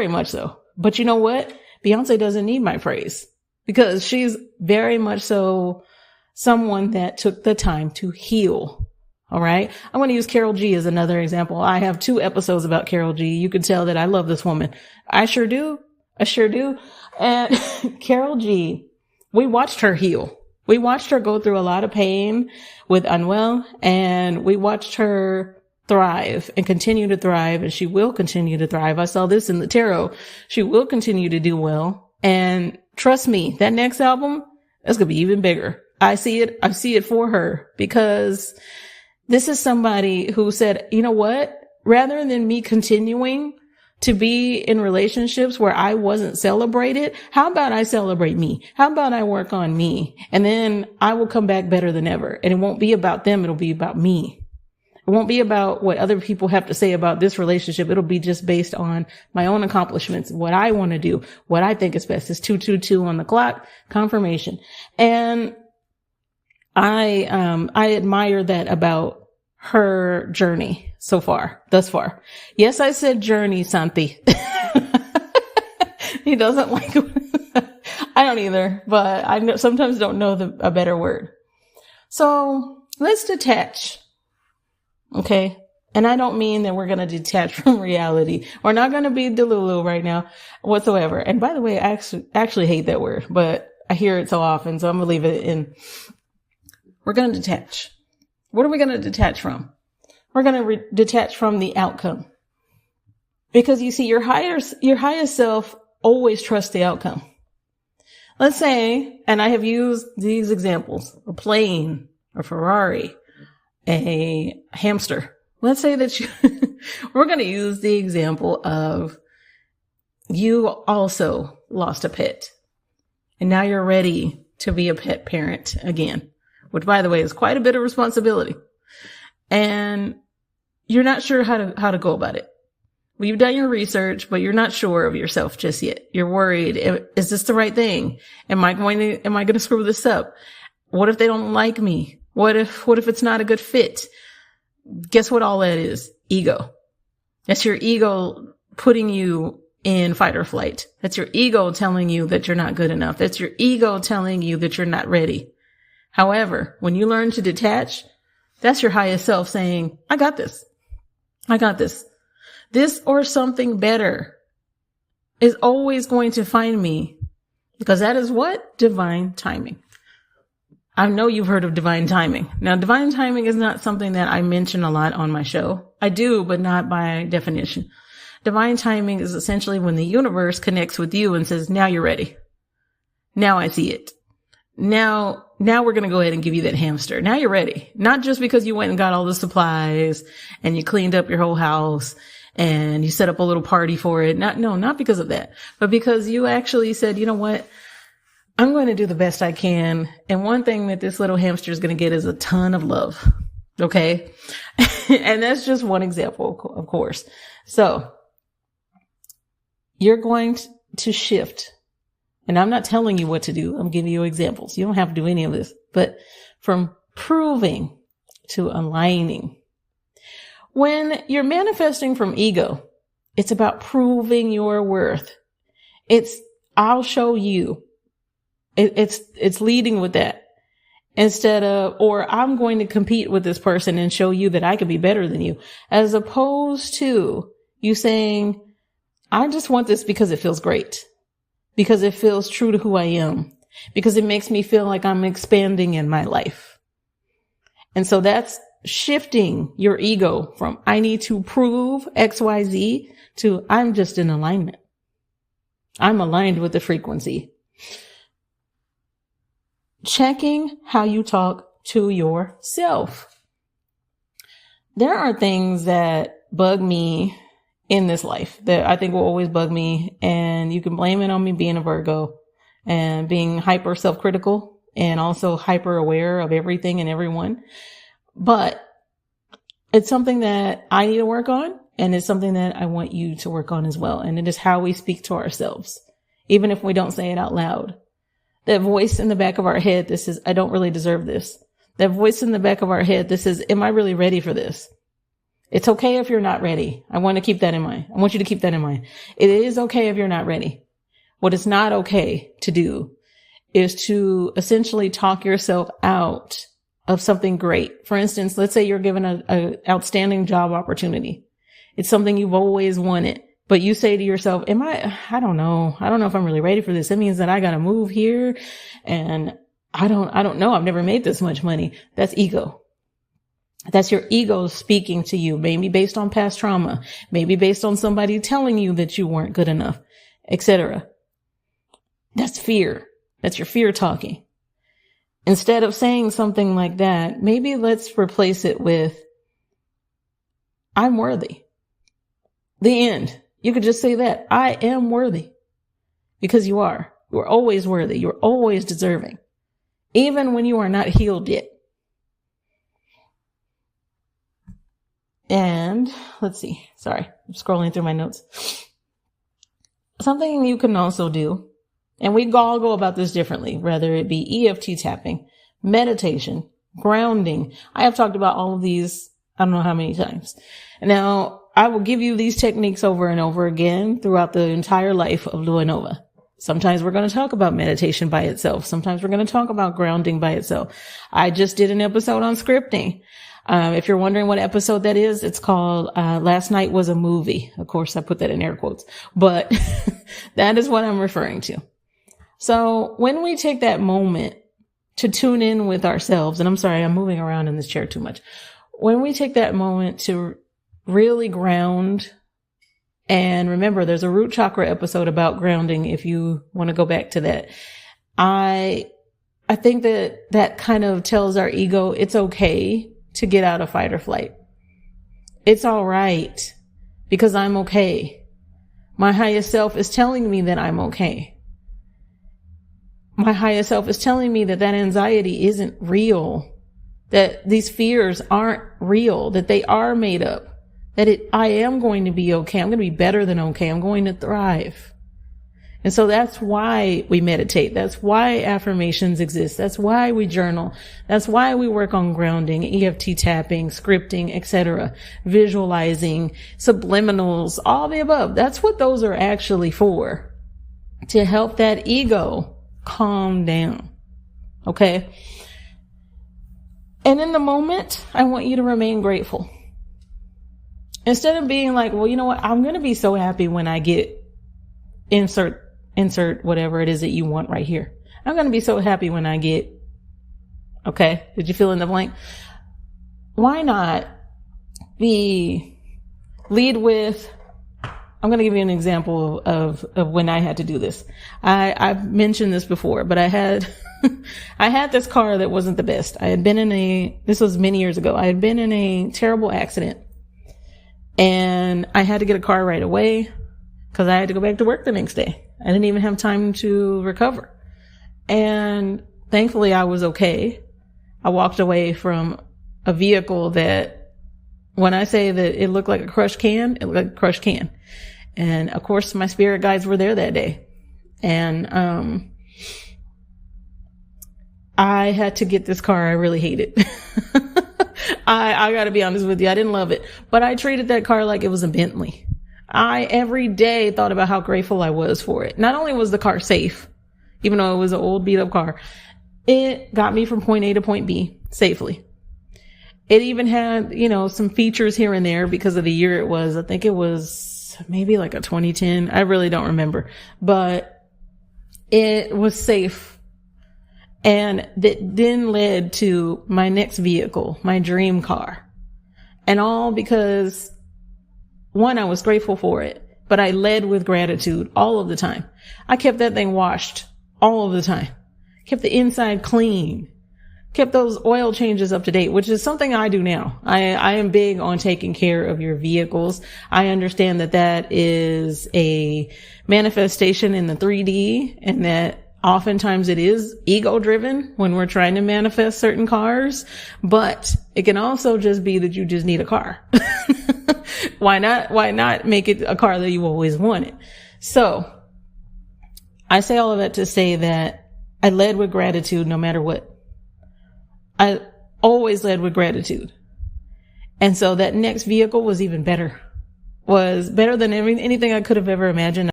very much so. But you know what? Beyonce doesn't need my praise because she's very much so someone that took the time to heal. All right. I'm going to use Carol G as another example. I have 2 episodes about Carol G. You can tell that I love this woman. I sure do. And Carol G, we watched her heal. We watched her go through a lot of pain with Unwell, and we watched her thrive and continue to thrive, and she will continue to thrive. I saw this in the tarot. She will continue to do well. And trust me, that next album, that's going to be even bigger. I see it for her, because this is somebody who said, you know what? Rather than me continuing to be in relationships where I wasn't celebrated, how about I celebrate me? How about I work on me? And then I will come back better than ever. And it won't be about them. It'll be about me. It won't be about what other people have to say about this relationship. It'll be just based on my own accomplishments, what I want to do, what I think is best. It's 222 on the clock, confirmation. And I admire that about her journey thus far. Yes, I said journey, Santi. He doesn't like it. I don't either, but I sometimes don't know a better word. So let's detach. Okay. And I don't mean that we're going to detach from reality. We're not going to be Delulu right now whatsoever. And by the way, I actually hate that word, but I hear it so often. So I'm going to leave it in. We're going to detach. What are we going to detach from? We're going to detach from the outcome. Because you see, your highest self always trusts the outcome. Let's say, and I have used these examples, a plane, a Ferrari, a hamster. Let's say that we're going to use the example of you also lost a pet. And now you're ready to be a pet parent again, which, by the way, is quite a bit of responsibility. And you're not sure how to go about it. Well, you've done your research, but you're not sure of yourself just yet. You're worried. Is this the right thing? Am I going to screw this up? What if they don't like me? What if it's not a good fit? Guess what all that is? Ego. That's your ego putting you in fight or flight. That's your ego telling you that you're not good enough. That's your ego telling you that you're not ready. However, when you learn to detach, that's your highest self saying, I got this. I got this. This or something better is always going to find me, because that is what? Divine timing. I know you've heard of divine timing. Now, divine timing is not something that I mention a lot on my show. I do, but not by definition. Divine timing is essentially when the universe connects with you and says, now you're ready. Now I see it. Now we're going to go ahead and give you that hamster. Now you're ready. Not just because you went and got all the supplies and you cleaned up your whole house and you set up a little party for it. Not because of that, but because you actually said, you know what? I'm going to do the best I can. And one thing that this little hamster is going to get is a ton of love. Okay. And that's just one example, of course. So you're going to shift. And I'm not telling you what to do. I'm giving you examples. You don't have to do any of this, but from proving to aligning. When you're manifesting from ego, it's about proving your worth. I'll show you. It's leading with that instead of, or I'm going to compete with this person and show you that I can be better than you, as opposed to you saying, I just want this because it feels great, because it feels true to who I am, because it makes me feel like I'm expanding in my life. And so that's shifting your ego from I need to prove XYZ to I'm just in alignment. I'm aligned with the frequency. Checking how you talk to yourself. There are things that bug me in this life that I think will always bug me. And you can blame it on me being a Virgo and being hyper self-critical and also hyper aware of everything and everyone. But it's something that I need to work on. And it's something that I want you to work on as well. And it is how we speak to ourselves, even if we don't say it out loud. That voice in the back of our head, this is, I don't really deserve this. That voice in the back of our head, this is, am I really ready for this? It's okay if you're not ready. I want to keep that in mind. I want you to keep that in mind. It is okay if you're not ready. What is not okay to do is to essentially talk yourself out of something great. For instance, let's say you're given an outstanding job opportunity. It's something you've always wanted, but you say to yourself, I don't know if I'm really ready for this. That means that I got to move here, and I don't know. I've never made this much money. That's ego. That's your ego speaking to you, maybe based on past trauma, maybe based on somebody telling you that you weren't good enough, etc. That's fear. That's your fear talking. Instead of saying something like that, maybe let's replace it with, I'm worthy. The end. You could just say that. I am worthy. Because you are. You're always worthy. You're always deserving. Even when you are not healed yet. And let's see. Sorry, I'm scrolling through my notes. Something you can also do, and we all go about this differently, whether it be EFT tapping, meditation, grounding. I have talked about all of these, I don't know how many times. Now, I will give you these techniques over and over again throughout the entire life of Lua Nova. Sometimes we're going to talk about meditation by itself. Sometimes we're going to talk about grounding by itself. I just did an episode on scripting. If you're wondering what episode that is, it's called, Last Night Was a Movie. Of course, I put that in air quotes, but that is what I'm referring to. So when we take that moment to tune in with ourselves, and I'm sorry, I'm moving around in this chair too much. When we take that moment to really ground, and remember, there's a root chakra episode about grounding if you want to go back to that. I think that kind of tells our ego it's okay to get out of fight or flight. It's all right because I'm okay. My highest self is telling me that I'm okay. My highest self is telling me that anxiety isn't real, that these fears aren't real, that they are made up, that I am going to be okay. I'm going to be better than okay. I'm going to thrive. And so that's why we meditate. That's why affirmations exist. That's why we journal. That's why we work on grounding, EFT tapping, scripting, etc., visualizing, subliminals, all the above. That's what those are actually for, to help that ego calm down. Okay? And in the moment, I want you to remain grateful. Instead of being like, well, you know what? I'm going to be so happy when I get insert whatever it is that you want right here. I'm going to be so happy when I get, okay. Did you fill in the blank? Why not lead with, I'm going to give you an example of when I had to do this. I've mentioned this before, but I had this car that wasn't the best. This was many years ago. I had been in a terrible accident, and I had to get a car right away because I had to go back to work the next day. I didn't even have time to recover. And thankfully I was okay. I walked away from a vehicle that, when I say that it looked like a crushed can, it looked like a crushed can. And of course my spirit guides were there that day. And, I had to get this car. I really hate it. I gotta be honest with you. I didn't love it, but I treated that car like it was a Bentley. I every day thought about how grateful I was for it. Not only was the car safe, even though it was an old beat up car, it got me from point A to point B safely. It even had, some features here and there because of the year it was. I think it was maybe like a 2010. I really don't remember, but it was safe. And that then led to my next vehicle, my dream car. And all because, one, I was grateful for it, but I led with gratitude all of the time. I kept that thing washed all of the time. Kept the inside clean. Kept those oil changes up to date, which is something I do now. I am big on taking care of your vehicles. I understand that is a manifestation in the 3D, and that oftentimes it is ego driven when we're trying to manifest certain cars, but it can also just be that you just need a car. Why not make it a car that you always wanted? So I say all of that to say that I led with gratitude no matter what. I always led with gratitude. And so that next vehicle was even better, was better than anything I could have ever imagined.